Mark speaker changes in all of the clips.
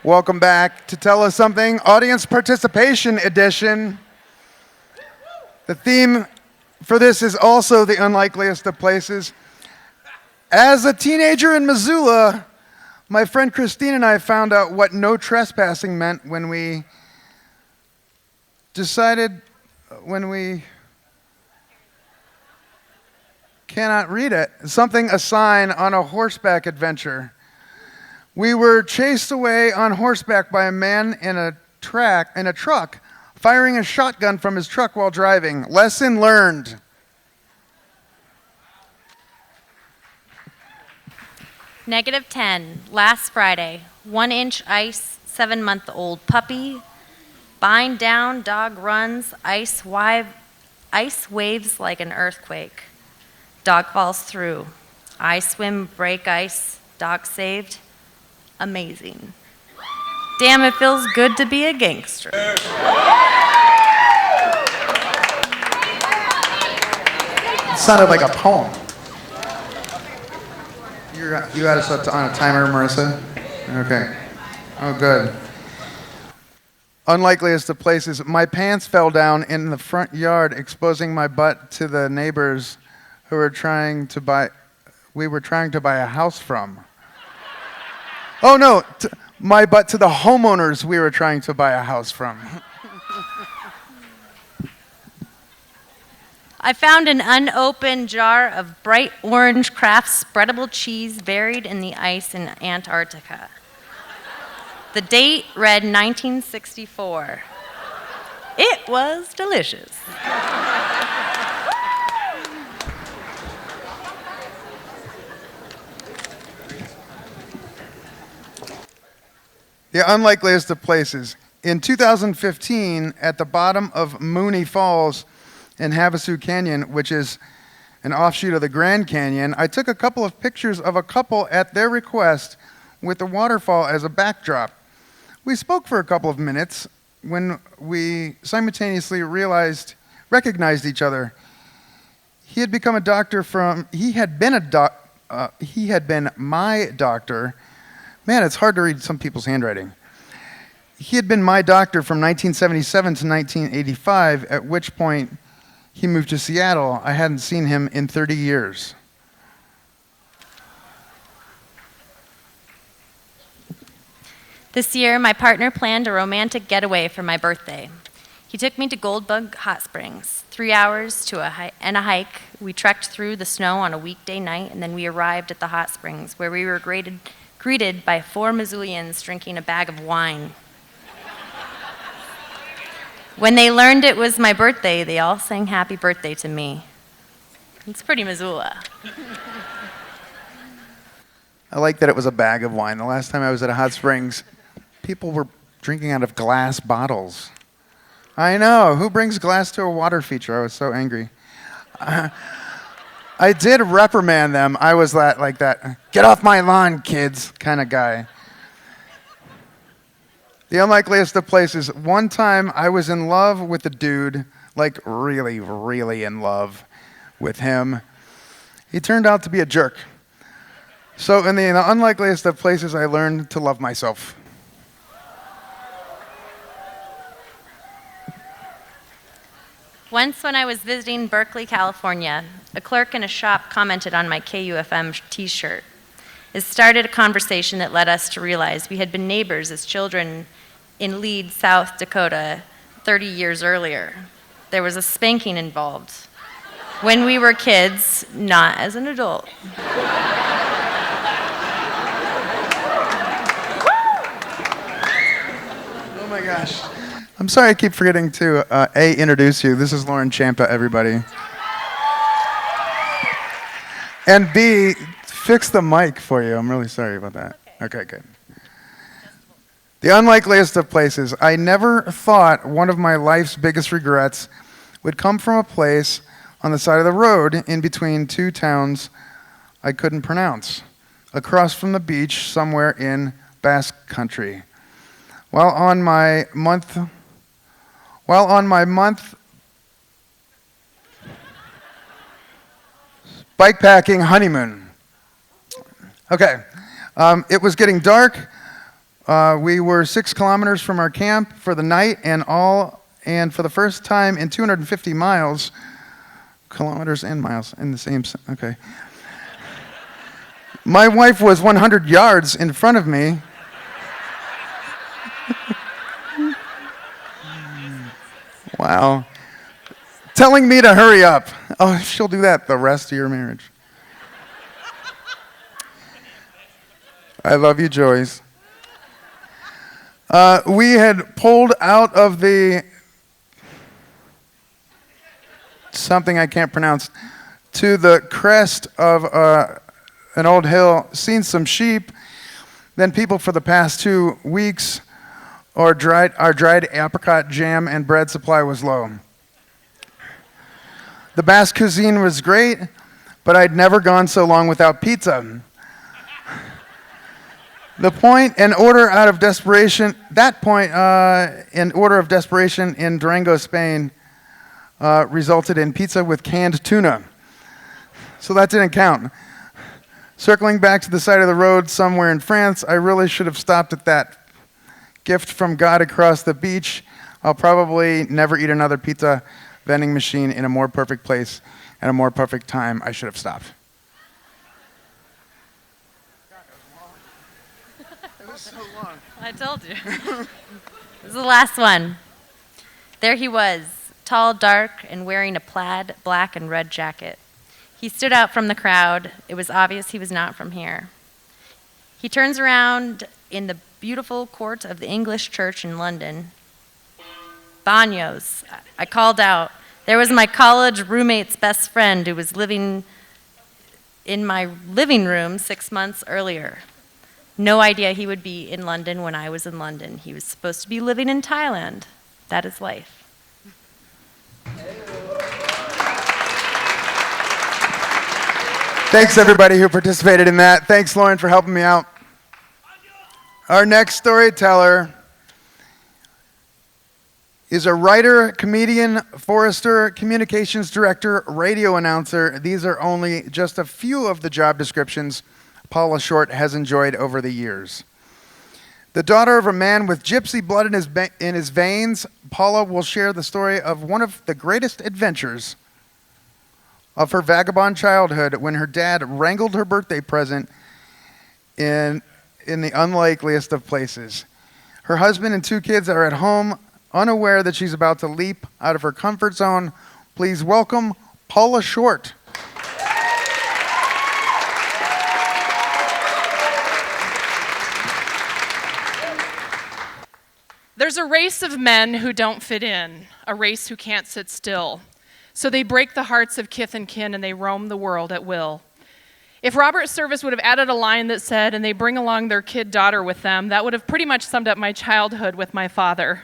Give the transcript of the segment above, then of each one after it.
Speaker 1: Welcome back to Tell Us Something, Audience Participation Edition. The theme for this is also the unlikeliest of places. As a teenager in Missoula, my friend Christine and I found out what no trespassing meant when we cannot read it. A sign on a horseback adventure. We were chased away on horseback by a man in a truck, firing a shotgun from his truck while driving. Lesson learned.
Speaker 2: -10, last Friday. 1-inch ice, 7-month-old puppy. Bind down, dog runs, ice waves like an earthquake. Dog falls through. I swim, break ice, dog saved. Amazing. Damn, it feels good to be a gangster.
Speaker 1: It sounded like a poem. You had us up on a timer, Marissa? Okay. Oh, good. Unlikeliest of places. My pants fell down in the front yard, exposing my butt to the neighbors who were trying to buy a house from. Oh no, my butt to the homeowners we were trying to buy a house from.
Speaker 2: I found an unopened jar of bright orange Kraft spreadable cheese buried in the ice in Antarctica. The date read 1964. It was delicious.
Speaker 1: The unlikeliest of places. In 2015, at the bottom of Mooney Falls in Havasu Canyon, which is an offshoot of the Grand Canyon, I took a couple of pictures of a couple at their request with the waterfall as a backdrop. We spoke for a couple of minutes when we simultaneously recognized each other. He had been my doctor. Man, it's hard to read some people's handwriting. He had been my doctor from 1977 to 1985, at which point he moved to Seattle. I hadn't seen him in 30 years.
Speaker 2: This year, my partner planned a romantic getaway for my birthday. He took me to Goldbug Hot Springs. 3 hours and a hike. We trekked through the snow on a weekday night, and then we arrived at the hot springs, where we were greeted by 4 Missoulians drinking a bag of wine. When they learned it was my birthday, they all sang happy birthday to me. It's pretty Missoula.
Speaker 1: I like that it was a bag of wine. The last time I was at a hot springs, people were drinking out of glass bottles. I know. Who brings glass to a water feature? I was so angry. I did reprimand them. I was like that, get off my lawn, kids, kind of guy. The unlikeliest of places. One time I was in love with a dude, like really, really in love with him. He turned out to be a jerk. So in the unlikeliest of places, I learned to love myself.
Speaker 2: Once when I was visiting Berkeley, California, a clerk in a shop commented on my KUFM t-shirt. It started a conversation that led us to realize we had been neighbors as children in Lead, South Dakota, 30 years earlier. There was a spanking involved. When we were kids, not as an adult.
Speaker 1: Oh my gosh. I'm sorry I keep forgetting to A, introduce you. This is Lauren Champa, everybody. And B, fix the mic for you. I'm really sorry about that. Okay, good. The unlikeliest of places. I never thought one of my life's biggest regrets would come from a place on the side of the road in between 2 towns I couldn't pronounce, across from the beach somewhere in Basque Country. While on my month bikepacking honeymoon. Okay, it was getting dark, We were 6 kilometers from our camp for the night, and for the first time in 250 miles, kilometers and miles in the same, okay. My wife was 100 yards in front of me. Wow. Telling me to hurry up. Oh, she'll do that the rest of your marriage. I love you, Joyce. We had pulled out of the something I can't pronounce to the crest of an old hill, seen some sheep. Then people for the past 2 weeks, our dried apricot jam and bread supply was low. The Basque cuisine was great, but I'd never gone so long without pizza. In order of desperation in Durango, Spain, resulted in pizza with canned tuna. So that didn't count. Circling back to the side of the road somewhere in France, I really should have stopped at that gift from God across the beach. I'll probably never eat another pizza vending machine in a more perfect place at a more perfect time. I should have stopped. So long.
Speaker 2: I told you. This is the last one. There he was, tall, dark, and wearing a plaid black and red jacket. He stood out from the crowd. It was obvious he was not from here. He turns around in the beautiful court of the English church in London. Banos, I called out. There was my college roommate's best friend who was living in my living room 6 months earlier. No idea he would be in London when I was in London. He was supposed to be living in Thailand. That is life.
Speaker 1: Thanks, everybody who participated in that. Thanks, Lauren, for helping me out. Our next storyteller is a writer, comedian, forester, communications director, radio announcer. These are only just a few of the job descriptions Paula Short has enjoyed over the years. The daughter of a man with gypsy blood in his veins, Paula will share the story of one of the greatest adventures of her vagabond childhood when her dad wrangled her birthday present in the unlikeliest of places. Her husband and 2 kids are at home, unaware that she's about to leap out of her comfort zone. Please welcome Paula Short.
Speaker 3: There's a race of men who don't fit in, a race who can't sit still. So they break the hearts of kith and kin and they roam the world at will. If Robert Service would have added a line that said, and they bring along their kid daughter with them, that would have pretty much summed up my childhood with my father.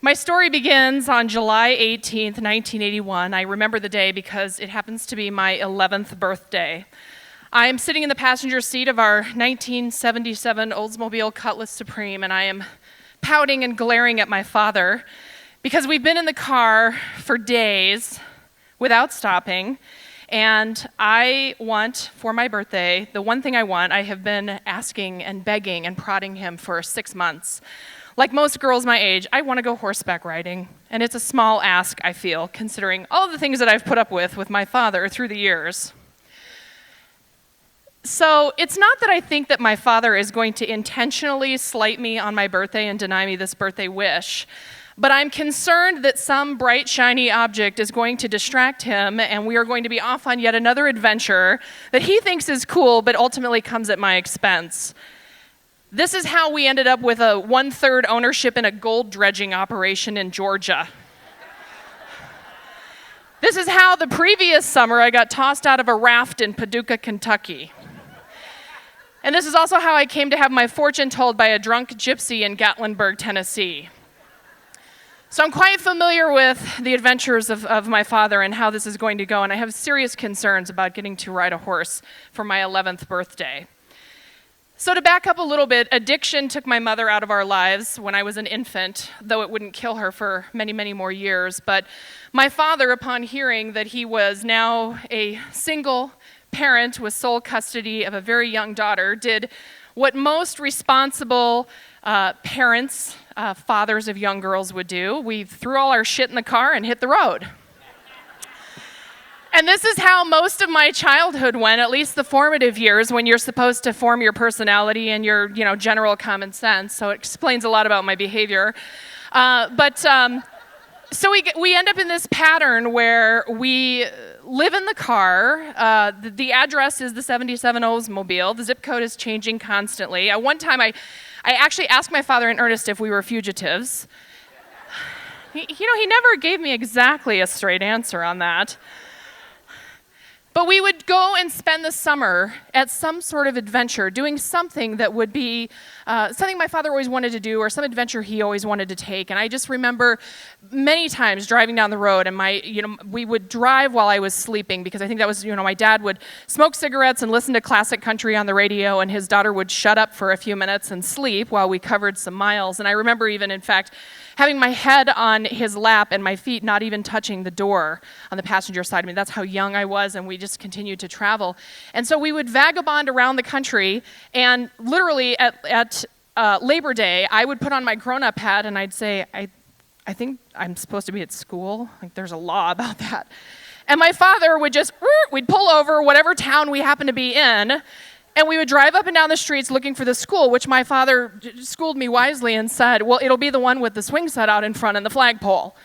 Speaker 3: My story begins on July 18th, 1981. I remember the day because it happens to be my 11th birthday. I am sitting in the passenger seat of our 1977 Oldsmobile Cutlass Supreme, and I am pouting and glaring at my father because we've been in the car for days without stopping, and I want, for my birthday, the one thing I want, I have been asking and begging and prodding him for 6 months. Like most girls my age, I want to go horseback riding, and it's a small ask, I feel, considering all the things that I've put up with my father through the years. So it's not that I think that my father is going to intentionally slight me on my birthday and deny me this birthday wish, but I'm concerned that some bright, shiny object is going to distract him, and we are going to be off on yet another adventure that he thinks is cool, but ultimately comes at my expense. This is how we ended up with a 1/3 ownership in a gold dredging operation in Georgia. This is how the previous summer I got tossed out of a raft in Paducah, Kentucky. And this is also how I came to have my fortune told by a drunk gypsy in Gatlinburg, Tennessee. So I'm quite familiar with the adventures of my father and how this is going to go, and I have serious concerns about getting to ride a horse for my 11th birthday. So to back up a little bit, addiction took my mother out of our lives when I was an infant, though it wouldn't kill her for many, many more years. But my father, upon hearing that he was now a single parent with sole custody of a very young daughter, did what most responsible parents, fathers of young girls would do. We threw all our shit in the car and hit the road. And this is how most of my childhood went, at least the formative years when you're supposed to form your personality and your, general common sense. So it explains a lot about my behavior. So we end up in this pattern where we live in the car. The address is the 77 Oldsmobile. The zip code is changing constantly. At one time, I actually asked my father in earnest if we were fugitives. He never gave me exactly a straight answer on that. But we would go and spend the summer at some sort of adventure, doing something that would be something my father always wanted to do, or some adventure he always wanted to take. And I just remember many times driving down the road, and we would drive while I was sleeping, because I think that was, my dad would smoke cigarettes and listen to classic country on the radio, and his daughter would shut up for a few minutes and sleep while we covered some miles. And I remember even, in fact, having my head on his lap and my feet not even touching the door on the passenger side. I mean, that's how young I was, and we just continued to travel. And so we would vagabond around the country, and literally at Labor Day, I would put on my grown-up hat and I'd say, I think I'm supposed to be at school. Like, there's a law about that. And my father would we'd pull over whatever town we happened to be in, and we would drive up and down the streets looking for the school, which my father schooled me wisely and said, well, it'll be the one with the swing set out in front and the flagpole.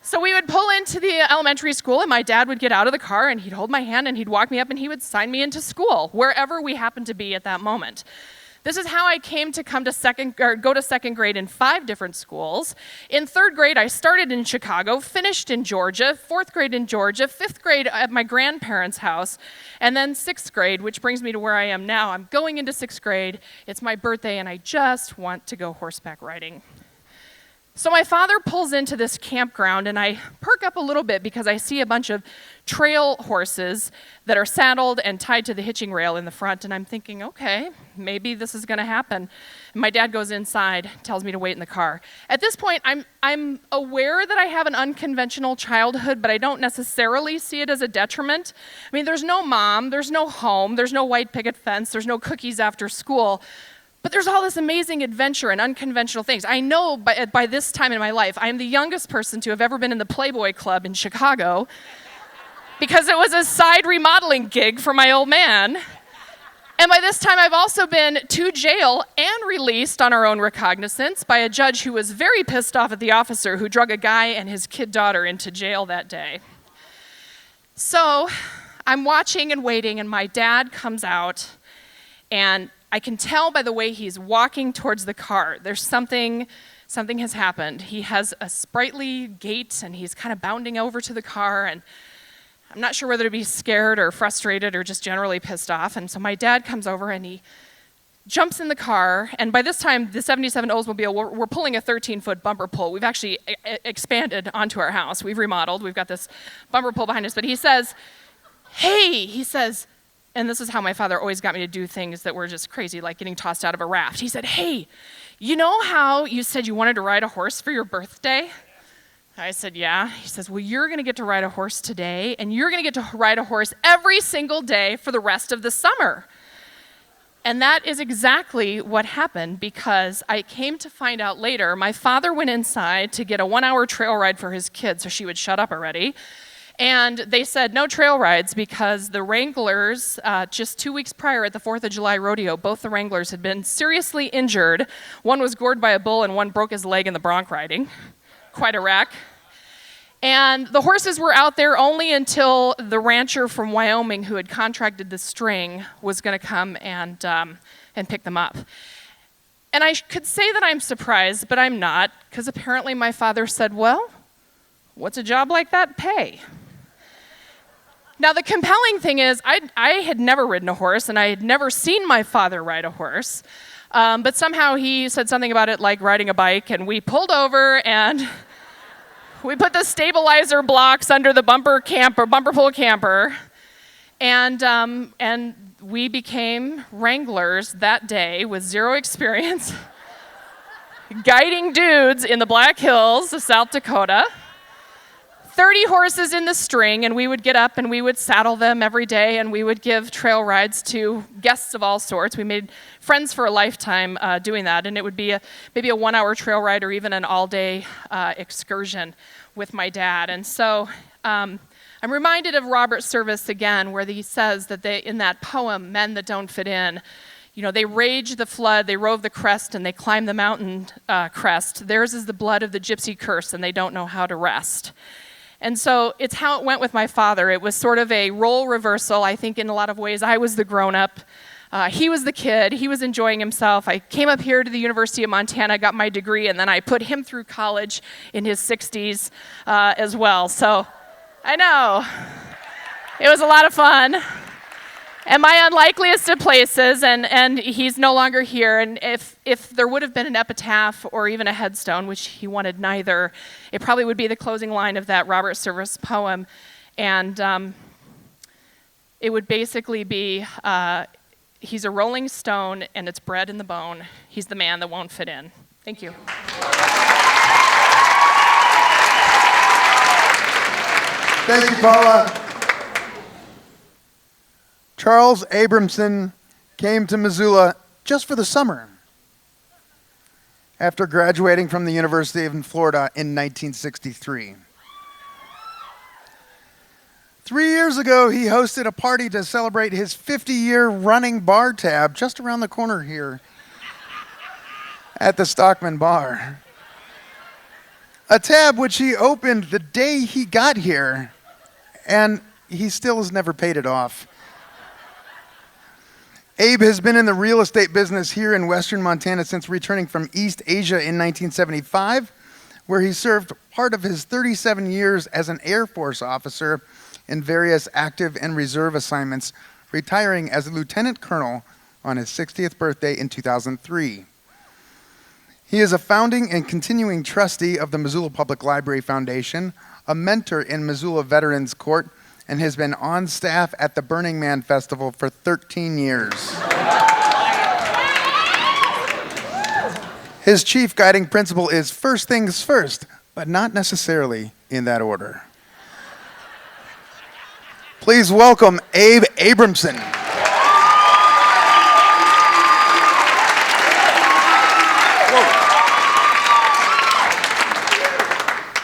Speaker 3: So we would pull into the elementary school, and my dad would get out of the car, and he'd hold my hand, and he'd walk me up, and he would sign me into school, wherever we happened to be at that moment. This is how I came to go to second grade in 5 different schools. In 3rd grade, I started in Chicago, finished in Georgia, 4th grade in Georgia, 5th grade at my grandparents' house, and then 6th grade, which brings me to where I am now. I'm going into 6th grade. It's my birthday, and I just want to go horseback riding. So my father pulls into this campground, and I perk up a little bit because I see a bunch of trail horses that are saddled and tied to the hitching rail in the front, and I'm thinking, okay, maybe this is going to happen. And my dad goes inside, tells me to wait in the car. At this point, I'm aware that I have an unconventional childhood, but I don't necessarily see it as a detriment. I mean, there's no mom, there's no home, there's no white picket fence, there's no cookies after school. But there's all this amazing adventure and unconventional things. I know by this time in my life, I am the youngest person to have ever been in the Playboy Club in Chicago, because it was a side remodeling gig for my old man. And by this time, I've also been to jail and released on our own recognizance by a judge who was very pissed off at the officer who drug a guy and his kid daughter into jail that day. So I'm watching and waiting, and my dad comes out, and I can tell by the way he's walking towards the car. There's something has happened. He has a sprightly gait, and he's kind of bounding over to the car, and I'm not sure whether to be scared or frustrated or just generally pissed off. And so my dad comes over, and he jumps in the car, and by this time, the 77 Oldsmobile, we're pulling a 13-foot bumper pull. We've actually expanded onto our house. We've remodeled. We've got this bumper pull behind us. But he says, hey, he says, and this is how my father always got me to do things that were just crazy, like getting tossed out of a raft. He said, hey, you know how you said you wanted to ride a horse for your birthday? I said, yeah. He says, well, you're going to get to ride a horse today, and you're going to get to ride a horse every single day for the rest of the summer. And that is exactly what happened, because I came to find out later, my father went inside to get a 1-hour trail ride for his kid so she would shut up already. And they said no trail rides because the Wranglers, just 2 weeks prior at the 4th of July rodeo, both the Wranglers had been seriously injured. One was gored by a bull and one broke his leg in the bronc riding. Quite a wreck. And the horses were out there only until the rancher from Wyoming who had contracted the string was going to come and pick them up. And I could say that I'm surprised, but I'm not, because apparently my father said, well, what's a job like that pay? Now, the compelling thing is, I had never ridden a horse, and I had never seen my father ride a horse. But somehow he said something about it like riding a bike, and we pulled over, and we put the stabilizer blocks under the bumper pull camper, and we became Wranglers that day with zero experience, guiding dudes in the Black Hills of South Dakota. 30 horses in the string, and we would get up and we would saddle them every day, and we would give trail rides to guests of all sorts. We made friends for a lifetime doing that, and it would be maybe a 1-hour trail ride or even an all-day excursion with my dad. And so I'm reminded of Robert's service again, where he says that in that poem, Men That Don't Fit In, they rage the flood, they rove the crest, and they climb the mountain crest. Theirs is the blood of the gypsy curse, and they don't know how to rest. And so it's how it went with my father. It was sort of a role reversal. I think in a lot of ways I was the grown-up. He was the kid. He was enjoying himself. I came up here to the University of Montana, got my degree, and then I put him through college in his 60s as well. So I know. It was a lot of fun. And my unlikeliest of places, and he's no longer here, and if there would have been an epitaph or even a headstone, which he wanted neither, it probably would be the closing line of that Robert Service poem, and it would basically be, he's a rolling stone and it's bred in the bone. He's the man that won't fit in. Thank you.
Speaker 1: Thank you, Paula. Charles Abramson came to Missoula just for the summer after graduating from the University of Florida in 1963. 3 years ago, he hosted a party to celebrate his 50-year running bar tab just around the corner here at the Stockman Bar. A tab which he opened the day he got here, and he still has never paid it off. Abe has been in the real estate business here in western Montana since returning from East Asia in 1975, where he served part of his 37 years as an Air Force officer in various active and reserve assignments, retiring as a lieutenant colonel on his 60th birthday in 2003. He is a founding and continuing trustee of the Missoula Public Library Foundation, a mentor in Missoula Veterans Court, and has been on staff at the Burning Man Festival for 13 years. His chief guiding principle is first things first, but not necessarily in that order. Please welcome Abe Abramson.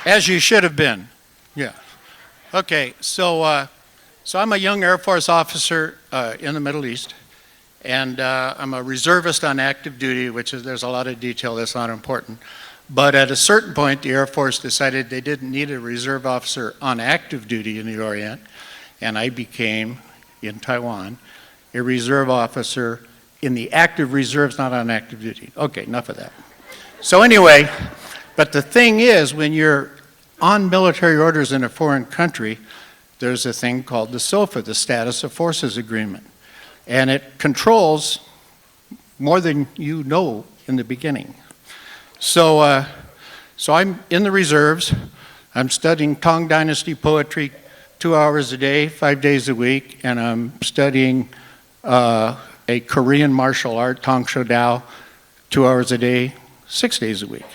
Speaker 4: As you should have been, yeah. Okay, so I'm a young Air Force officer in the Middle East, and I'm a reservist on active duty, which is, there's a lot of detail that's not important. But at a certain point, the Air Force decided they didn't need a reserve officer on active duty in the Orient, and I became, in Taiwan, a reserve officer in the active reserves, not on active duty. Okay, enough of that. So anyway, but the thing is, when you're on military orders in a foreign country, there's a thing called the SOFA, the Status of Forces Agreement. And it controls more than you know in the beginning. So I'm in the reserves. I'm studying Tang Dynasty poetry 2 hours a day, 5 days a week, and I'm studying a Korean martial art, Tang Sho Dao, 2 hours a day, 6 days a week,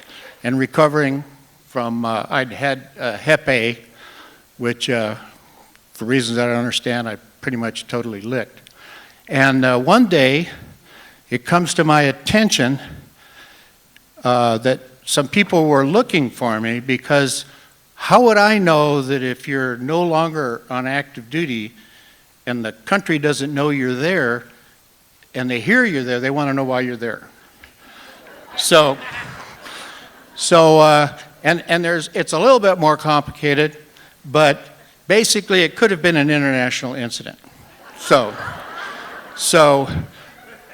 Speaker 4: and recovering from, I'd had Hep A, which for reasons I don't understand, I pretty much totally licked. And one day, it comes to my attention that some people were looking for me, because how would I know that if you're no longer on active duty and the country doesn't know you're there and they hear you're there, they want to know why you're there. And it's a little bit more complicated, but basically it could have been an international incident. So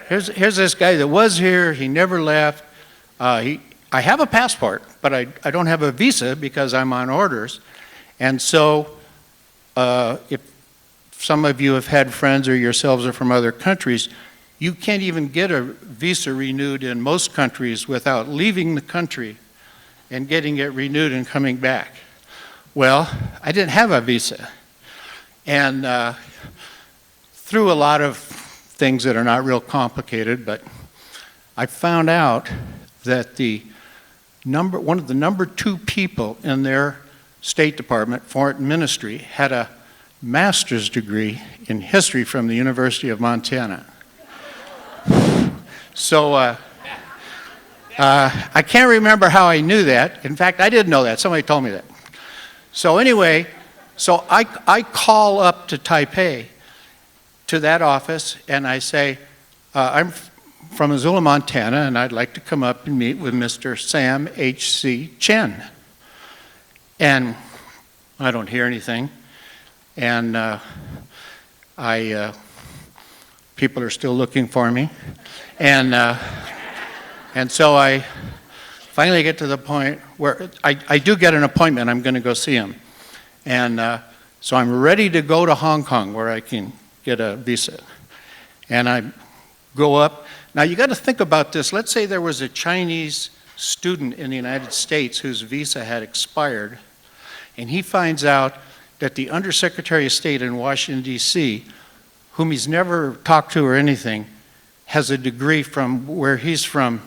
Speaker 4: here's this guy that was here, he never left. I have a passport, but I don't have a visa because I'm on orders. And so if some of you have had friends or yourselves are from other countries, you can't even get a visa renewed in most countries without leaving the country and getting it renewed and coming back. Well, I didn't have a visa. And through a lot of things that are not real complicated, but I found out that one of the number 2 people in their State Department, Foreign Ministry, had a master's degree in history from the University of Montana. So I can't remember how I knew that. In fact, I didn't know that. Somebody told me that. So anyway, I call up to Taipei, to that office, and I say, I'm from Missoula, Montana, and I'd like to come up and meet with Mr. Sam H.C. Chen. And I don't hear anything. And people are still looking for me. And so I finally get to the point where I do get an appointment. I'm going to go see him. And so I'm ready to go to Hong Kong where I can get a visa. And I go up. Now you got to think about this. Let's say there was a Chinese student in the United States whose visa had expired, and he finds out that the Undersecretary of State in Washington, D.C., whom he's never talked to or anything, has a degree from where he's from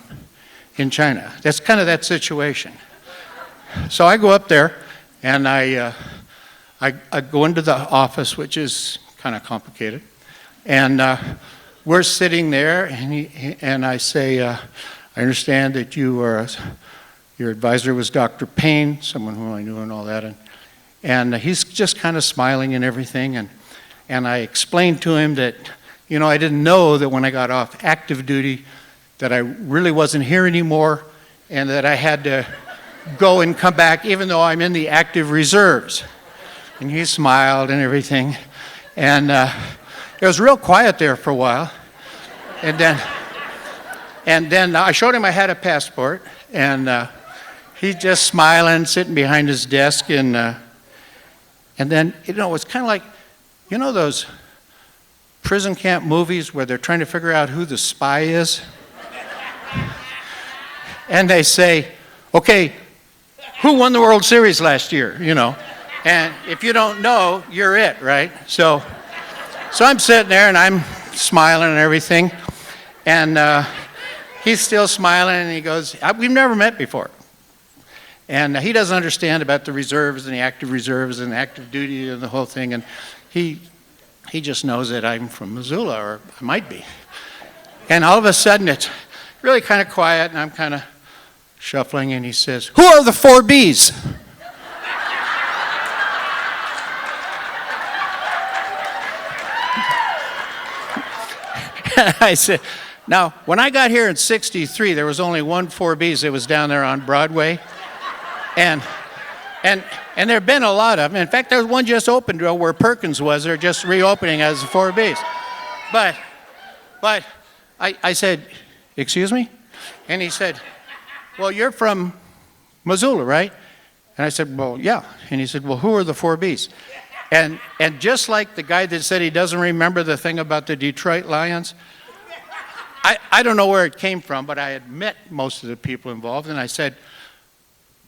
Speaker 4: in China. That's kind of that situation. So I go up there, and I go into the office, which is kind of complicated, and we're sitting there, and I say, I understand that your advisor was Dr. Payne, someone whom I knew and all that, and he's just kind of smiling and everything, and I explained to him that, I didn't know that when I got off active duty that I really wasn't here anymore, and that I had to go and come back even though I'm in the active reserves. And he smiled and everything, and it was real quiet there for a while, and then I showed him I had a passport, and he's just smiling, sitting behind his desk, and then it was kind of like, those prison camp movies where they're trying to figure out who the spy is, and they say, okay, who won the World Series last year? And if you don't know, you're it, right? So I'm sitting there and I'm smiling and everything, and he's still smiling, and he goes, we've never met before. And he doesn't understand about the reserves and the active reserves and active duty and the whole thing, and he just knows that I'm from Missoula, or I might be. And all of a sudden it's really kind of quiet, and I'm kind of shuffling, and he says, who are the 4 Bs? I said, now, when I got here in '63, there was only one 4Bs that was down there on Broadway. And there have been a lot of them. In fact, there's one just opened where Perkins was. They're just reopening as the 4Bs. But I said, excuse me? And he said, well, you're from Missoula, right? And I said, well, yeah. And he said, well, who are the 4Bs? And just like the guy that said he doesn't remember the thing about the Detroit Lions, I don't know where it came from, but I had met most of the people involved, and I said,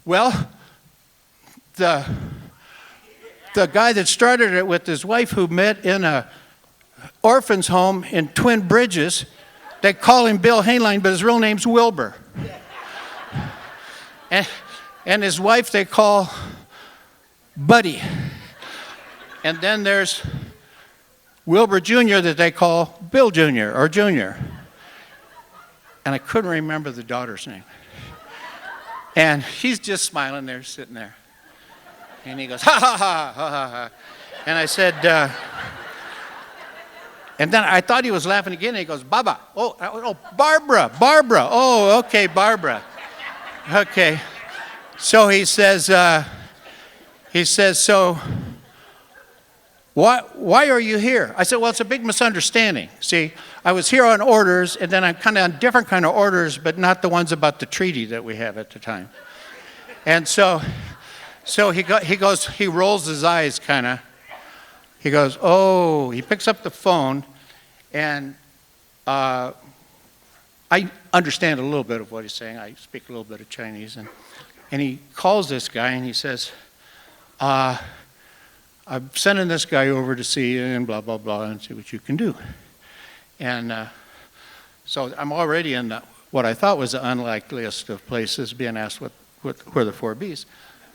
Speaker 4: well, the guy that started it with his wife, who met in a orphan's home in Twin Bridges, they call him Bill Hainline, but his real name's Wilbur. And his wife they call Buddy. And then there's Wilbur Jr. that they call Bill Jr. or Jr. And I couldn't remember the daughter's name. And he's just smiling there, sitting there. And he goes, ha, ha, ha, ha, ha, ha. And I said, and then I thought he was laughing again, and he goes, Baba. Oh, Barbara. Oh, okay, Barbara. Okay. So he says, so why are you here? I said, well, it's a big misunderstanding. See, I was here on orders, and then I'm kind of on different kind of orders, but not the ones about the treaty that we have at the time. And so he rolls his eyes kind of. He goes, oh, he picks up the phone, and I understand a little bit of what he's saying. I speak a little bit of Chinese, and he calls this guy, and he says, I'm sending this guy over to see you and blah, blah, blah, and see what you can do. And so I'm already in what I thought was the unlikeliest of places, being asked what were the 4 Bs.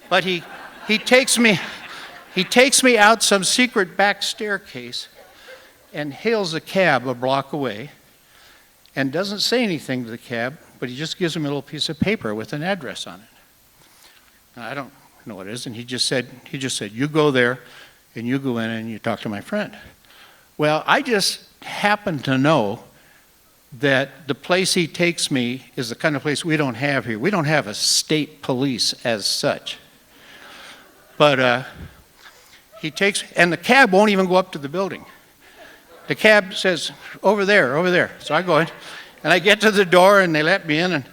Speaker 4: But he he takes me out some secret back staircase and hails a cab a block away and doesn't say anything to the cab, but he just gives him a little piece of paper with an address on it. Now, I don't know what it is, and he just said, you go there and you go in and you talk to my friend. Well, I just happen to know that the place he takes me is the kind of place we don't have here. We don't have a state police as such. But he takes, and the cab won't even go up to the building. The cab says, over there, over there. So I go in, and I get to the door, and they let me in,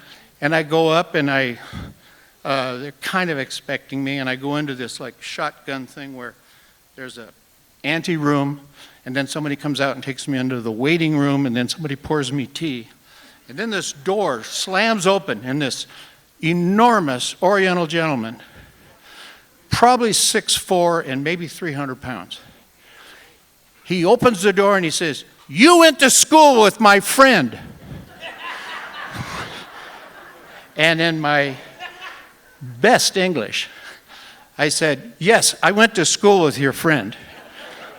Speaker 4: and I go up, and they're kind of expecting me, and I go into this like shotgun thing where there's a ante room, and then somebody comes out and takes me into the waiting room, and then somebody pours me tea. And then this door slams open, and this enormous Oriental gentleman, probably 6'4" and maybe 300 pounds. He opens the door and he says, "You went to school with my friend." And in my best English, I said, "Yes, I went to school with your friend."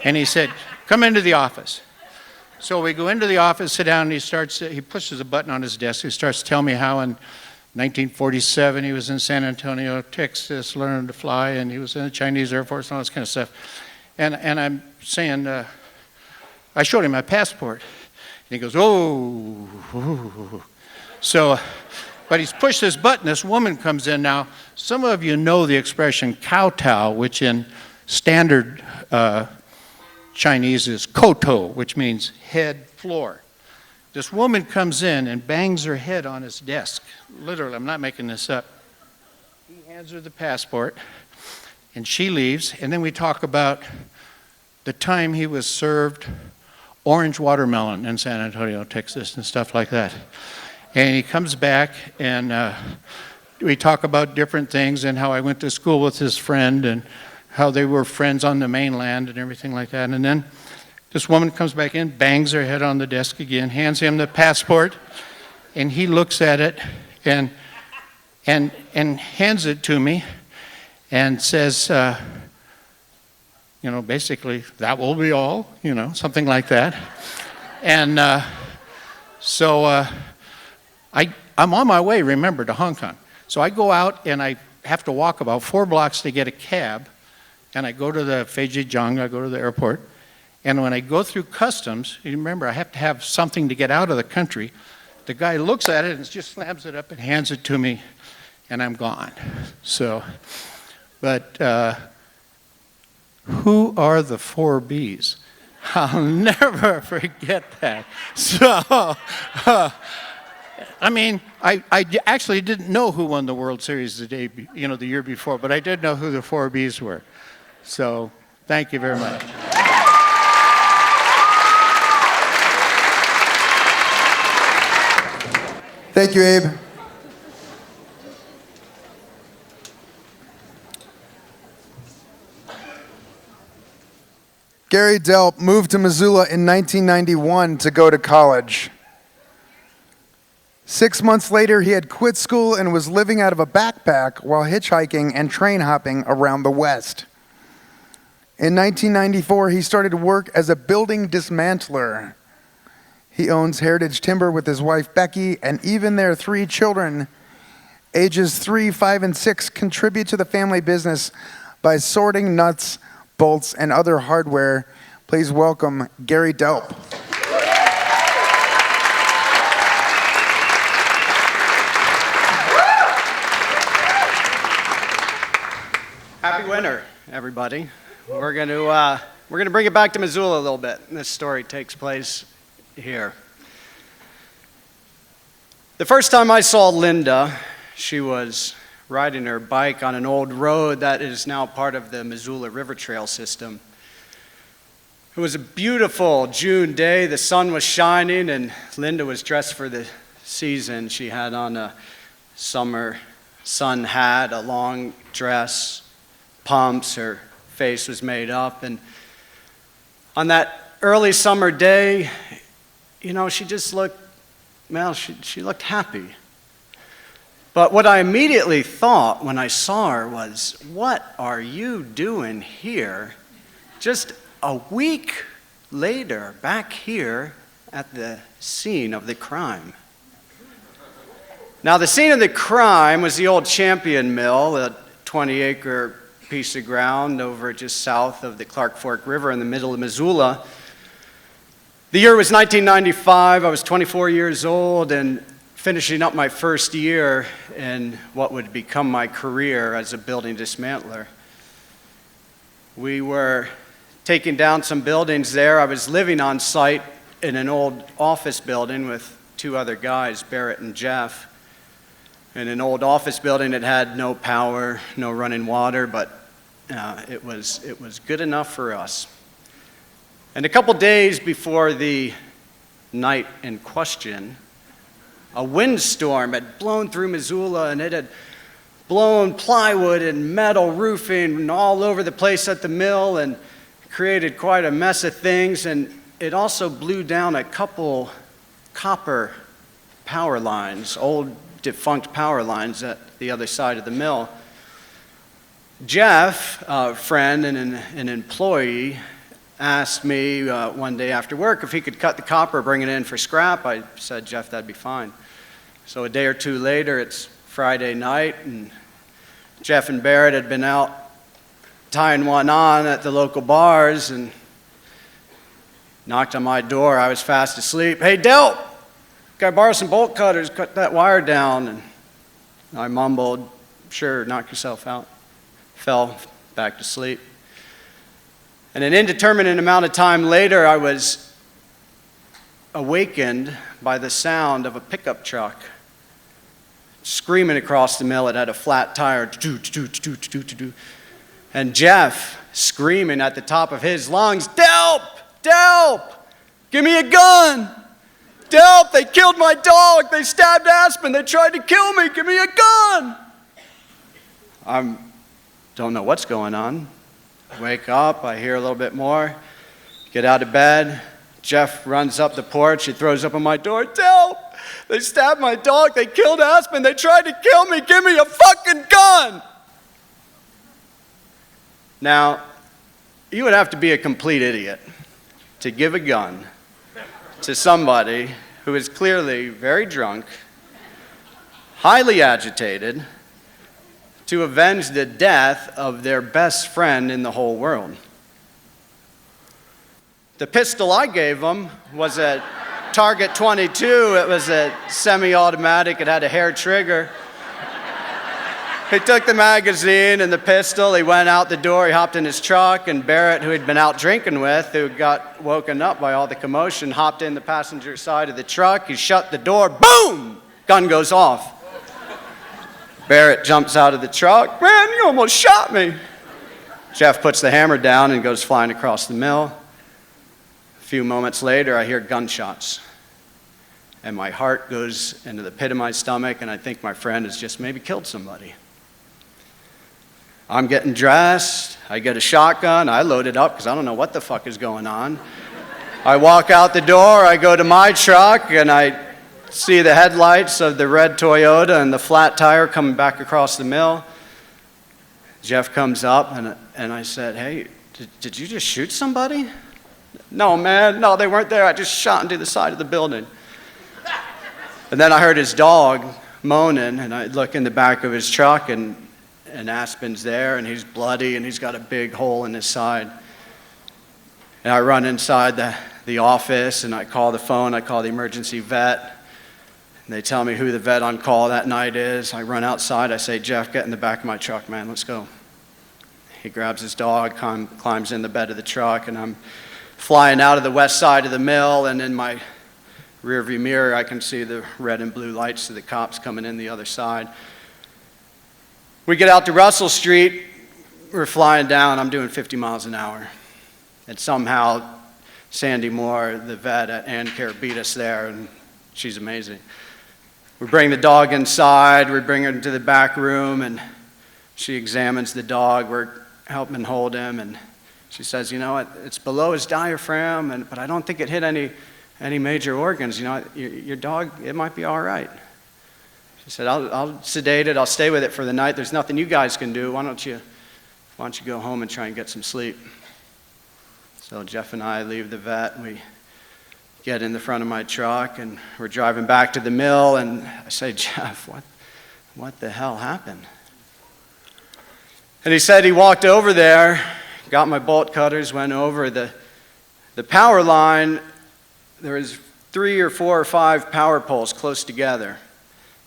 Speaker 4: And he said, "Come into the office." So we go into the office, sit down, and he pushes a button on his desk. He starts to tell me how in 1947 he was in San Antonio, Texas, learning to fly, and he was in the Chinese Air Force and all this kind of stuff. And I'm saying, I showed him my passport. And he goes, "Oh." So, but he's pushed this button. This woman comes in now. Some of you know the expression kowtow, which in standard Chinese is koto, which means head, floor. This woman comes in and bangs her head on his desk. Literally, I'm not making this up. He hands her the passport, and she leaves, and then we talk about the time he was served orange watermelon in San Antonio, Texas, and stuff like that. And he comes back, and we talk about different things and how I went to school with his friend and how they were friends on the mainland and everything like that. And then this woman comes back in, bangs her head on the desk again, hands him the passport, and he looks at it and hands it to me and says, basically, "That will be all," something like that. And so I'm on my way, remember, to Hong Kong. So I go out and I have to walk about 4 blocks to get a cab, and I go to the Feijijiang, I go to the airport, and when I go through customs, you remember I have to have something to get out of the country. The guy looks at it and just slams it up and hands it to me, and I'm gone. So, but who are the 4 Bs? I'll never forget that. So, I actually didn't know who won the World Series the year before, but I did know who the 4 Bs were. So, thank you very much.
Speaker 1: Thank you, Abe. Gary Delp moved to Missoula in 1991 to go to college. 6 months later, he had quit school and was living out of a backpack while hitchhiking and train hopping around the West. In 1994, he started work as a building dismantler. He owns Heritage Timber with his wife, Becky, and even their 3 children, ages 3, 5, and 6, contribute to the family business by sorting nuts, bolts, and other hardware. Please welcome Gary Delp.
Speaker 5: Happy winter, everybody. We're going to bring it back to Missoula a little bit. This story takes place here. The first time I saw Linda, she was riding her bike on an old road that is now part of the Missoula River Trail system. It was a beautiful June day. The sun was shining, and Linda was dressed for the season. She had on a summer sun hat, a long dress, pumps, her face was made up, and on that early summer day, she just looked, she looked happy. But what I immediately thought when I saw her was, what are you doing here just a week later back here at the scene of the crime? Now, the scene of the crime was the old Champion Mill, a 20-acre piece of ground over just south of the Clark Fork River in the middle of Missoula. The year was 1995. I was 24 years old and finishing up my first year in what would become my career as a building dismantler. We were taking down some buildings there. I was living on site in an old office building with two other guys, Barrett and Jeff. In an old office building that had no power, no running water, but it was good enough for us. And a couple days before the night in question, a windstorm had blown through Missoula, and it had blown plywood and metal roofing all over the place at the mill and created quite a mess of things. And it also blew down a couple copper power lines, old defunct power lines at the other side of the mill. Jeff, a friend and an employee, asked me one day after work if he could cut the copper, bring it in for scrap. I said, Jeff, that'd be fine. So a day or two later, it's Friday night, and Jeff and Barrett had been out tying one on at the local bars and knocked on my door. I was fast asleep. Hey, Delp, can I borrow some bolt cutters, cut that wire down? And I mumbled, sure, knock yourself out. Fell back to sleep. And an indeterminate amount of time later, I was awakened by the sound of a pickup truck screaming across the mill. It had a flat tire. And Jeff screaming at the top of his lungs, Delp! Delp! Give me a gun! Delp! They killed my dog! They stabbed Aspen! They tried to kill me! Give me a gun! I don't know what's going on. I wake up, I hear a little bit more, get out of bed. Jeff runs up the porch, he throws up on my door, Delp! They stabbed my dog, they killed Aspen, they tried to kill me, give me a fucking gun! Now, you would have to be a complete idiot to give a gun to somebody who is clearly very drunk, highly agitated, to avenge the death of their best friend in the whole world. The pistol I gave him was a Target 22. It was a semi-automatic. It had a hair trigger. He took the magazine and the pistol. He went out the door. He hopped in his truck. And Barrett, who he'd been out drinking with, who got woken up by all the commotion, hopped in the passenger side of the truck. He shut the door. Boom! Gun goes off. Barrett jumps out of the truck. Man, you almost shot me. Jeff puts the hammer down and goes flying across the mill. A few moments later, I hear gunshots. And my heart goes into the pit of my stomach, and I think my friend has just maybe killed somebody. I'm getting dressed. I get a shotgun. I load it up because I don't know what the fuck is going on. I walk out the door. I go to my truck, and I see the headlights of the red Toyota and the flat tire coming back across the mill. Jeff comes up, and I said, hey, did you just shoot somebody? No, man, no, they weren't there. I just shot into the side of the building. And then I heard his dog moaning, and I look in the back of his truck, and Aspen's there, and he's bloody, and he's got a big hole in his side. And I run inside the office, and I call the phone. I call the emergency vet. And they tell me who the vet on call that night is. I run outside. I say, Jeff, get in the back of my truck, man. Let's go. He grabs his dog, climbs in the bed of the truck, and I'm flying out of the west side of the mill, and in my rearview mirror, I can see the red and blue lights of the cops coming in the other side. We get out to Russell Street. We're flying down. I'm doing 50 miles an hour. And somehow, Sandy Moore, the vet at AnnCare, beat us there, and she's amazing. We bring the dog inside. We bring her into the back room, and she examines the dog. We're helping hold him, and she says, you know, it's below his diaphragm, but I don't think it hit any major organs. You know, your dog, it might be all right. She said, I'll sedate it. I'll stay with it for the night. There's nothing you guys can do. Why don't you go home and try and get some sleep? So Jeff and I leave the vet. We get in the front of my truck, and we're driving back to the mill. And I say, Jeff, what the hell happened? And he said he walked over there, got my bolt cutters, went over the power line. There was 3 or 4 or 5 power poles close together.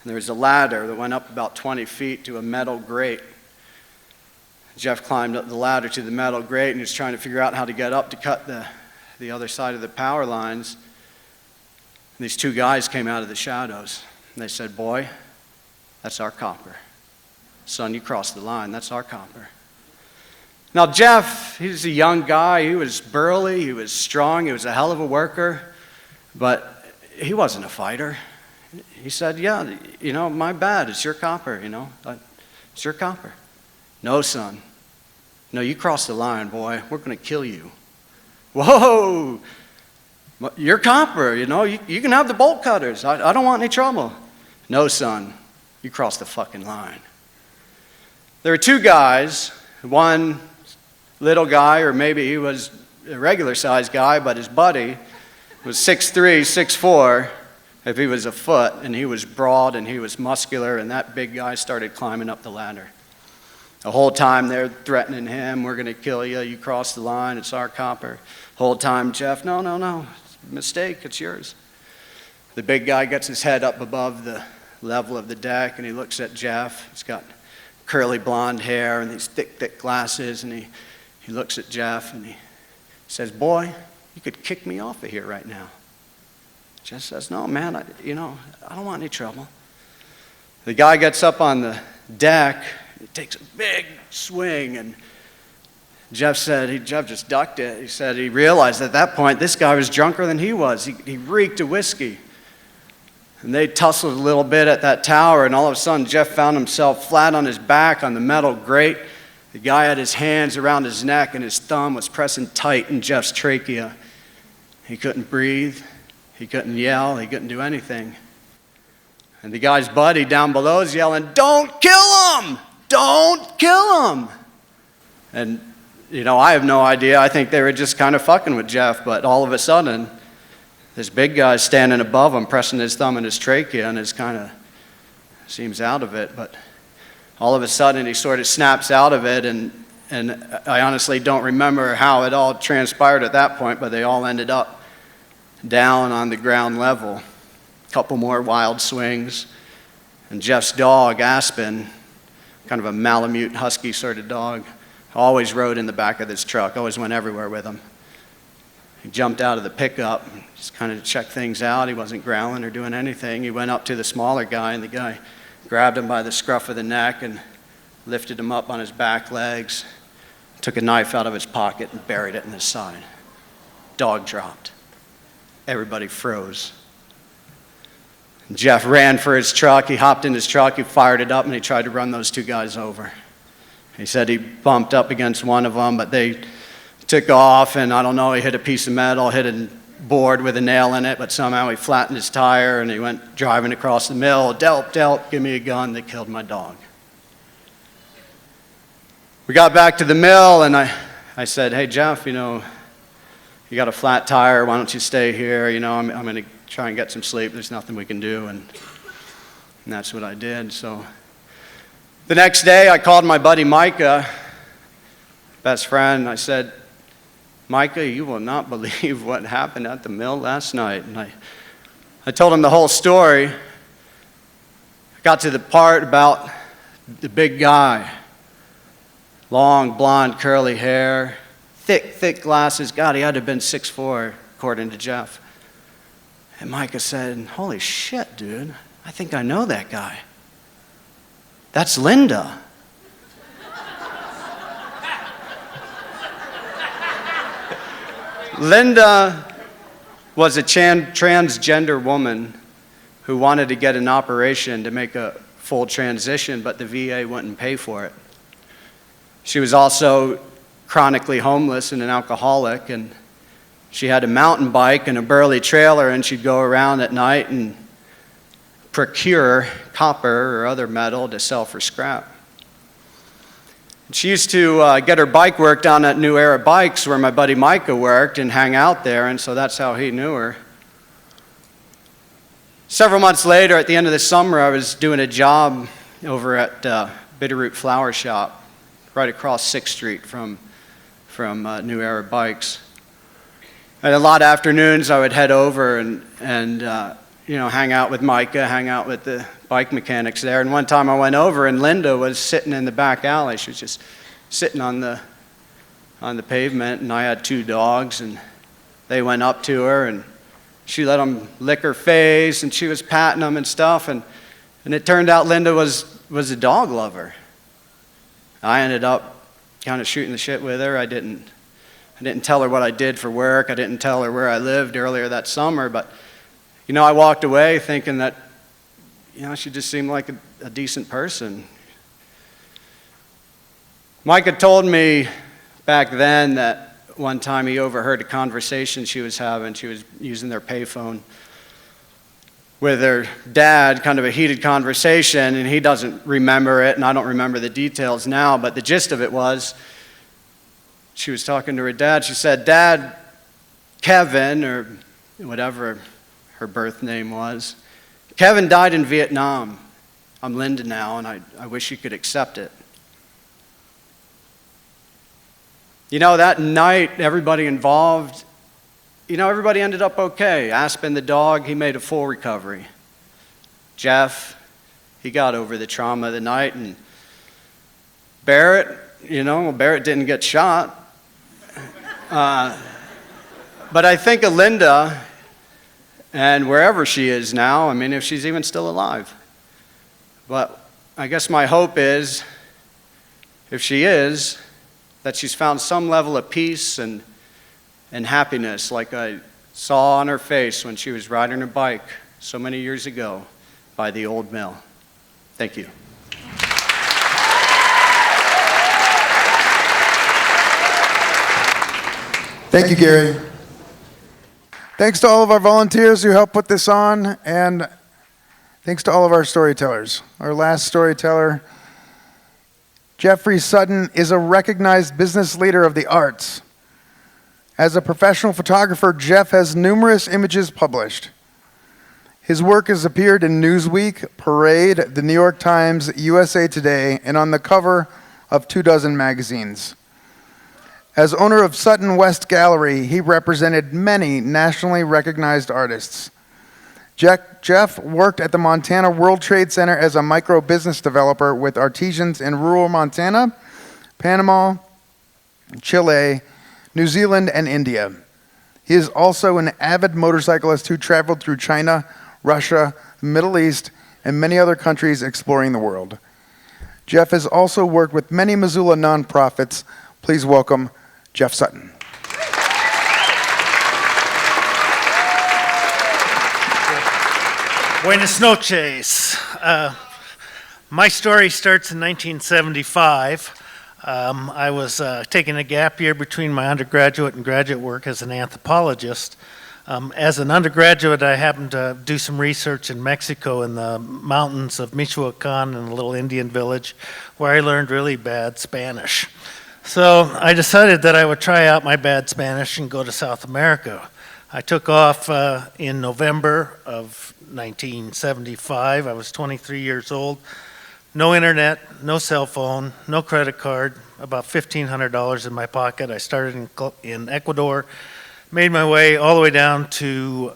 Speaker 5: And there was a ladder that went up about 20 feet to a metal grate. Jeff climbed up the ladder to the metal grate and was trying to figure out how to get up to cut the other side of the power lines. And these 2 guys came out of the shadows. And they said, boy, that's our copper. Son, you crossed the line. That's our copper. Now, Jeff, he was a young guy. He was burly. He was strong. He was a hell of a worker. But he wasn't a fighter. He said, yeah, my bad. It's your copper, It's your copper. No, son. No, you crossed the line, boy. We're going to kill you. Whoa! Your copper, you can have the bolt cutters. I don't want any trouble. No, son. You crossed the fucking line. There were 2 guys. One little guy, or maybe he was a regular-sized guy, but his buddy was 6'3", 6'4", if he was a foot, and he was broad and he was muscular, and that big guy started climbing up the ladder. The whole time they're threatening him, we're going to kill you, you crossed the line, it's our copper. The whole time, Jeff, no, it's a mistake, it's yours. The big guy gets his head up above the level of the deck, and he looks at Jeff. He's got curly blonde hair and these thick glasses, and he looks at Jeff and he says, boy, you could kick me off of here right now. Jeff says, no, man, I don't want any trouble. The guy gets up on the deck, he takes a big swing, and Jeff just ducked it. He said he realized at that point this guy was drunker than he was. He reeked of whiskey. And they tussled a little bit at that tower, and all of a sudden Jeff found himself flat on his back on the metal grate. The guy had his hands around his neck, and his thumb was pressing tight in Jeff's trachea. He couldn't breathe. He couldn't yell. He couldn't do anything. And the guy's buddy down below is yelling, don't kill him! Don't kill him! And, I have no idea. I think they were just kind of fucking with Jeff, but all of a sudden, this big guy's standing above him, pressing his thumb in his trachea, and is kind of seems out of it. But all of a sudden, he sort of snaps out of it, and I honestly don't remember how it all transpired at that point, but they all ended up down on the ground level. A couple more wild swings, and Jeff's dog, Aspen, kind of a Malamute husky sort of dog, always rode in the back of this truck, always went everywhere with him. He jumped out of the pickup, just kind of to check things out. He wasn't growling or doing anything. He went up to the smaller guy, and the guy grabbed him by the scruff of the neck and lifted him up on his back legs, took a knife out of his pocket and buried it in his side. Dog dropped. Everybody froze. Jeff ran for his truck. He hopped in his truck, he fired it up, and he tried to run those 2 guys over. He said he bumped up against one of them, but they took off, and I don't know, he hit a piece of metal, hit a board with a nail in it, but somehow he flattened his tire, and he went driving across the mill. Delp, give me a gun. They killed my dog. We got back to the mill, and I said, hey, Jeff, you got a flat tire. Why don't you stay here? I'm going to try and get some sleep. There's nothing we can do, and that's what I did. So the next day, I called my buddy Micah, best friend. I said, Micah, you will not believe what happened at the mill last night. And I told him the whole story. I got to the part about the big guy. Long, blonde, curly hair, thick glasses. God, he had to have been 6'4", according to Jeff. And Micah said, holy shit, dude, I think I know that guy. That's Linda. Linda was a transgender woman who wanted to get an operation to make a full transition, but the VA wouldn't pay for it. She was also chronically homeless and an alcoholic, and she had a mountain bike and a burly trailer, and she'd go around at night and procure copper or other metal to sell for scrap. She used to get her bike worked on at New Era Bikes where my buddy Micah worked and hang out there, and so that's how he knew her. Several months later, at the end of the summer, I was doing a job over at Bitterroot Flower Shop, right across 6th Street from New Era Bikes. And a lot of afternoons, I would head over and hang out with Micah, hang out with the bike mechanics there. And one time I went over, and Linda was sitting in the back alley. She was just sitting on the pavement, and I had 2 dogs, and they went up to her, and she let them lick her face, and she was patting them and stuff, and it turned out Linda was a dog lover. I ended up kind of shooting the shit with her. I didn't tell her what I did for work. I didn't tell her where I lived earlier that summer, but I walked away thinking that she just seemed like a decent person. Micah told me back then that one time he overheard a conversation she was having. She was using their payphone with her dad, kind of a heated conversation, and he doesn't remember it, and I don't remember the details now, but the gist of it was she was talking to her dad. She said, "Dad, Kevin," or whatever her birth name was, "Kevin died in Vietnam. I'm Linda now, and I wish you could accept it." That night, everybody involved, everybody ended up okay. Aspen, the dog, he made a full recovery. Jeff, he got over the trauma of the night. And Barrett, Barrett didn't get shot. But I think of Linda, and wherever she is now, if she's even still alive. But I guess my hope is, if she is, that she's found some level of peace and happiness like I saw on her face when she was riding her bike so many years ago by the old mill. Thank you.
Speaker 1: Thank you, Gary. Thanks to all of our volunteers who helped put this on, and thanks to all of our storytellers. Our last storyteller, Jeffrey Sutton, is a recognized business leader of the arts. As a professional photographer, Jeff has numerous images published. His work has appeared in Newsweek, Parade, the New York Times, USA Today, and on the cover of 24 magazines. As owner of Sutton West Gallery, he represented many nationally recognized artists. Jeff worked at the Montana World Trade Center as a micro-business developer with artisans in rural Montana, Panama, Chile, New Zealand, and India. He is also an avid motorcyclist who traveled through China, Russia, the Middle East, and many other countries exploring the world. Jeff has also worked with many Missoula nonprofits. Please welcome Jeff Sutton.
Speaker 6: Buenas noches. My story starts in 1975. I was taking a gap year between my undergraduate and graduate work as an anthropologist. As an undergraduate, I happened to do some research in Mexico in the mountains of Michoacan in a little Indian village where I learned really bad Spanish. So I decided that I would try out my bad Spanish and go to South America. I took off in November of 1975. I was 23 years old. No internet, no cell phone, no credit card, about $1,500 in my pocket. I started in Ecuador, made my way all the way down to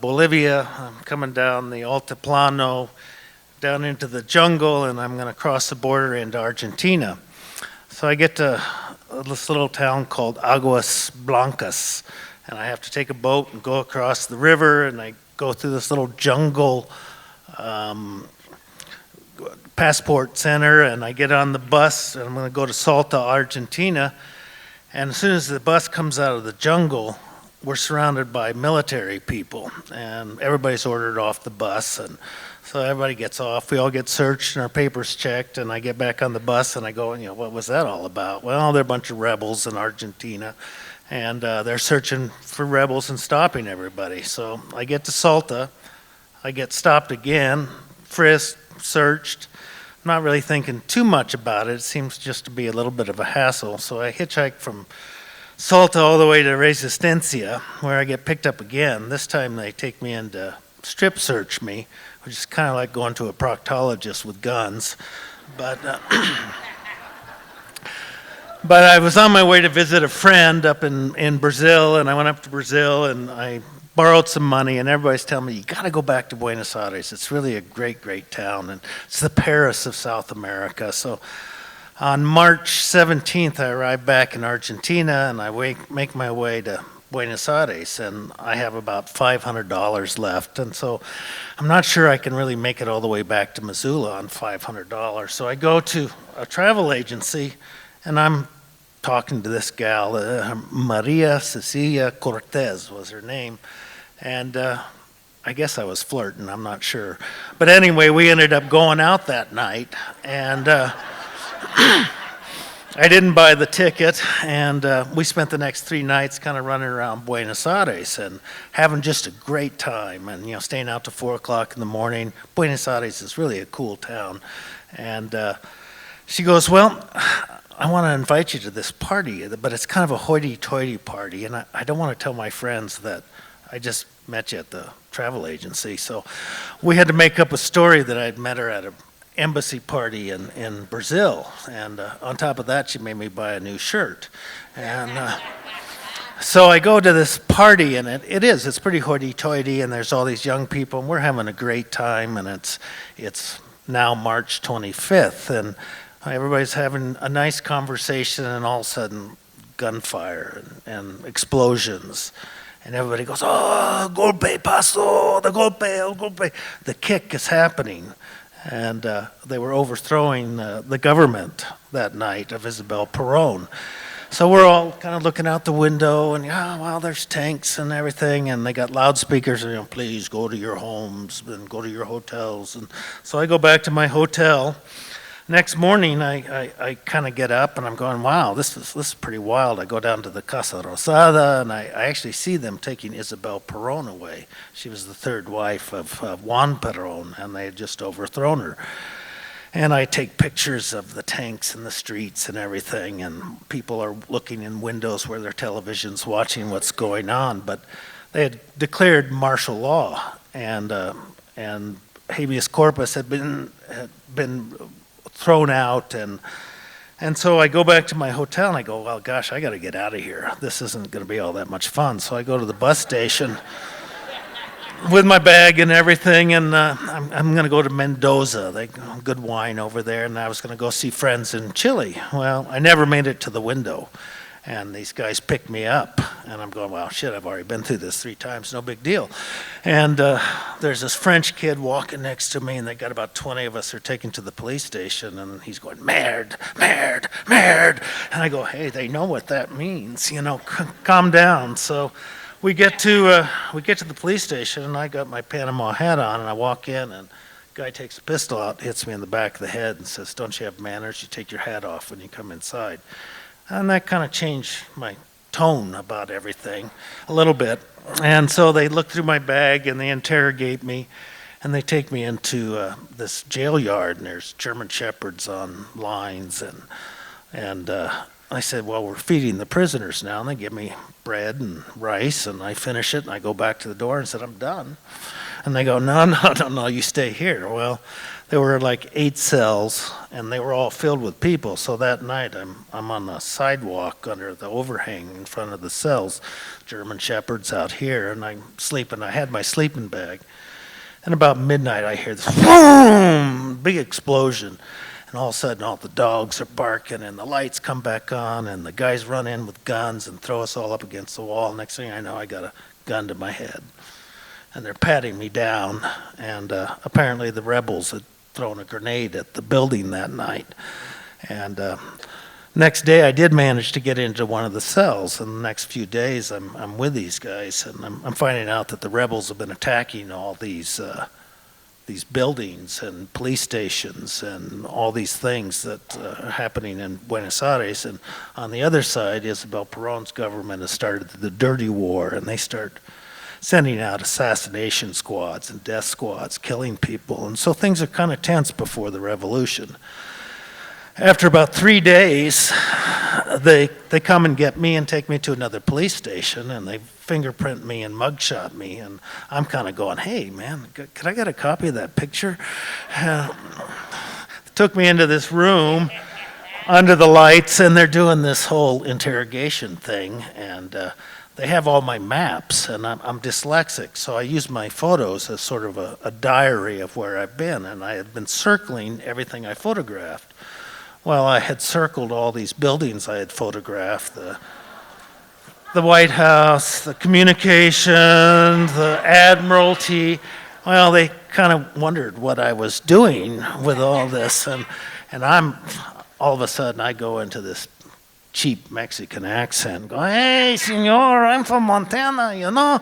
Speaker 6: Bolivia. I'm coming down the Altiplano, down into the jungle, and I'm going to cross the border into Argentina. So I get to this little town called Aguas Blancas, and I have to take a boat and go across the river, and I go through this little jungle passport center, and I get on the bus, and I'm going to go to Salta, Argentina. And as soon as the bus comes out of the jungle, we're surrounded by military people, and everybody's ordered off the bus. And so everybody gets off. We all get searched and our papers checked, and I get back on the bus, and I go, what was that all about? Well, they're a bunch of rebels in Argentina, and they're searching for rebels and stopping everybody. So I get to Salta. I get stopped again, frisked, searched. Not really thinking too much about it. It seems just to be a little bit of a hassle. So I hitchhike from Salta all the way to Resistencia, where I get picked up again. This time they take me in to strip search me, which is kind of like going to a proctologist with guns. But but I was on my way to visit a friend up in Brazil, and I went up to Brazil and I borrowed some money, and everybody's telling me, you got to go back to Buenos Aires. It's really a great, great town, and it's the Paris of South America. So on March 17th, I arrived back in Argentina, and I make my way to Buenos Aires, and I have about $500 left, and so I'm not sure I can really make it all the way back to Missoula on $500. So I go to a travel agency, and I'm talking to this gal, Maria Cecilia Cortez was her name, and I guess I was flirting, I'm not sure. But anyway, we ended up going out that night, and I didn't buy the ticket, and we spent the next 3 nights kind of running around Buenos Aires and having just a great time, and staying out to 4 o'clock in the morning. Buenos Aires is really a cool town, and she goes, well, I want to invite you to this party, but it's kind of a hoity-toity party, and I don't want to tell my friends that I just met you at the travel agency. So we had to make up a story that I'd met her at an embassy party in Brazil, and on top of that, she made me buy a new shirt. And so I go to this party, and it's pretty hoity-toity, and there's all these young people, and we're having a great time, and it's now March 25th, and everybody's having a nice conversation, and all of a sudden, gunfire and explosions. And everybody goes, oh, golpe paso, the golpe, el golpe. The kick is happening. And they were overthrowing the government that night of Isabel Perón. So we're all kind of looking out the window, and well, there's tanks and everything, and they got loudspeakers, please go to your homes and go to your hotels. And so I go back to my hotel. Next morning, I kind of get up, and I'm going, wow, this is pretty wild. I go down to the Casa Rosada, and I actually see them taking Isabel Perón away. She was the third wife of Juan Perón, and they had just overthrown her. And I take pictures of the tanks in the streets and everything, and people are looking in windows where their television's watching what's going on. But they had declared martial law, and habeas corpus had been thrown out, and so I go back to my hotel, and I go, well, gosh, I got to get out of here. This isn't going to be all that much fun. So I go to the bus station with my bag and everything, and I'm going to go to Mendoza. They got good wine over there, and I was going to go see friends in Chile. Well, I never made it to the window, and these guys picked me up, and I'm going, well, shit, I've already been through this 3 times, no big deal. And there's this French kid walking next to me, and they got about 20 of us are taken to the police station, and he's going, merde, merde, merde. And I go, hey, they know what that means, calm down. So we get to the police station, and I got my Panama hat on, and I walk in, and the guy takes a pistol out, hits me in the back of the head, and says, don't you have manners? You take your hat off when you come inside. And that kind of changed my tone about everything a little bit. And so they look through my bag, and they interrogate me, and they take me into this jail yard, and there's German Shepherds on lines, and I said, well, we're feeding the prisoners now, and they give me bread and rice, and I finish it, and I go back to the door and said, I'm done. And they go, no, you stay here. Well, there were like 8 cells, and they were all filled with people. So that night, I'm on the sidewalk under the overhang in front of the cells, German Shepherds out here, and I'm sleeping. I had my sleeping bag. And about midnight, I hear this boom, big explosion. And all of a sudden, all the dogs are barking, and the lights come back on, and the guys run in with guns and throw us all up against the wall. Next thing I know, I got a gun to my head. And they're patting me down, and apparently the rebels had thrown a grenade at the building that night. And next day, I did manage to get into one of the cells, and the next few days, I'm with these guys, and I'm finding out that the rebels have been attacking all these buildings and police stations and all these things that are happening in Buenos Aires. And on the other side, Isabel Perón's government has started the dirty war, and they start sending out assassination squads and death squads, killing people. And so things are kind of tense before the revolution. After about 3 days, they come and get me and take me to another police station, and they fingerprint me and mugshot me. And I'm kind of going, hey, man, could I get a copy of that picture? Took me into this room under the lights, and they're doing this whole interrogation thing. And they have all my maps, and I'm dyslexic, so I use my photos as sort of a diary of where I've been. And I had been circling everything I photographed. Well, I had circled all these buildings I had photographed, the White House, the communication, the Admiralty. Well, they kind of wondered what I was doing with all this. And all of a sudden, I go into this cheap Mexican accent, go, hey, senor, I'm from Montana, you know.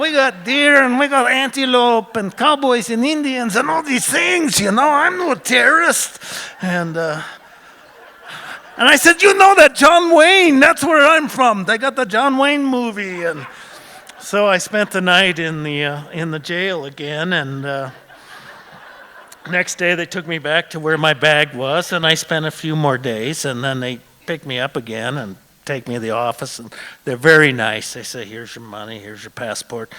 Speaker 6: We got deer and we got antelope and cowboys and Indians and all these things, you know. I'm no terrorist. And I said, you know that John Wayne, that's where I'm from. They got the John Wayne movie. And so I spent the night in the jail again. And next day they took me back to where my bag was, and I spent a few more days. And then they pick me up again and take me to the office. And they're very nice. They say, here's your money, here's your passport.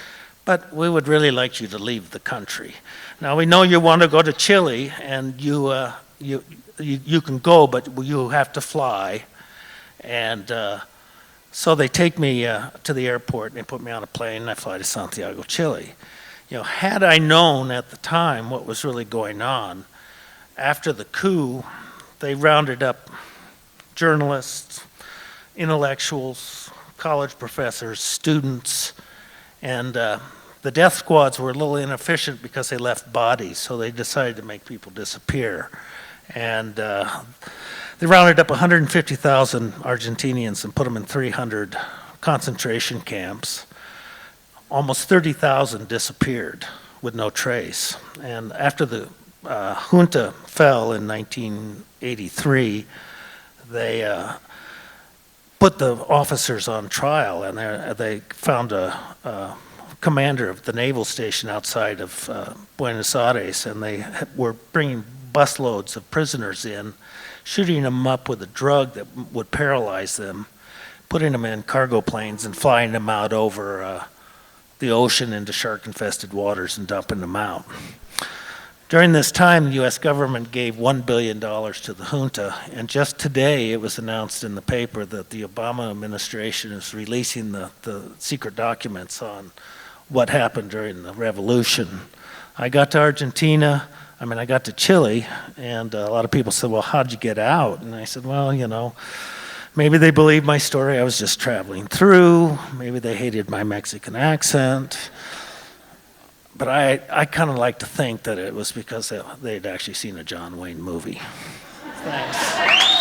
Speaker 6: But we would really like you to leave the country. Now, we know you want to go to Chile, and you can go, but you have to fly. And so they take me to the airport, and they put me on a plane, and I fly to Santiago, Chile. You know, had I known at the time what was really going on, after the coup, they rounded up journalists, intellectuals, college professors, students, and the death squads were a little inefficient because they left bodies, so they decided to make people disappear. And they rounded up 150,000 Argentinians and put them in 300 concentration camps. Almost 30,000 disappeared with no trace. And after the junta fell in 1983, they put the officers on trial, and they found a commander of the naval station outside of Buenos Aires, and they were bringing busloads of prisoners in, shooting them up with a drug that would paralyze them, putting them in cargo planes and flying them out over the ocean into shark-infested waters and dumping them out. During this time, the U.S. government gave $1 billion to the junta, and just today it was announced in the paper that the Obama administration is releasing the secret documents on what happened during the revolution. I got to Argentina, I got to Chile, and a lot of people said, well, how'd you get out? And I said, well, you know, maybe they believed my story, I was just traveling through, maybe they hated my Mexican accent, but I kind of like to think that it was because they'd actually seen a John Wayne movie. Thanks.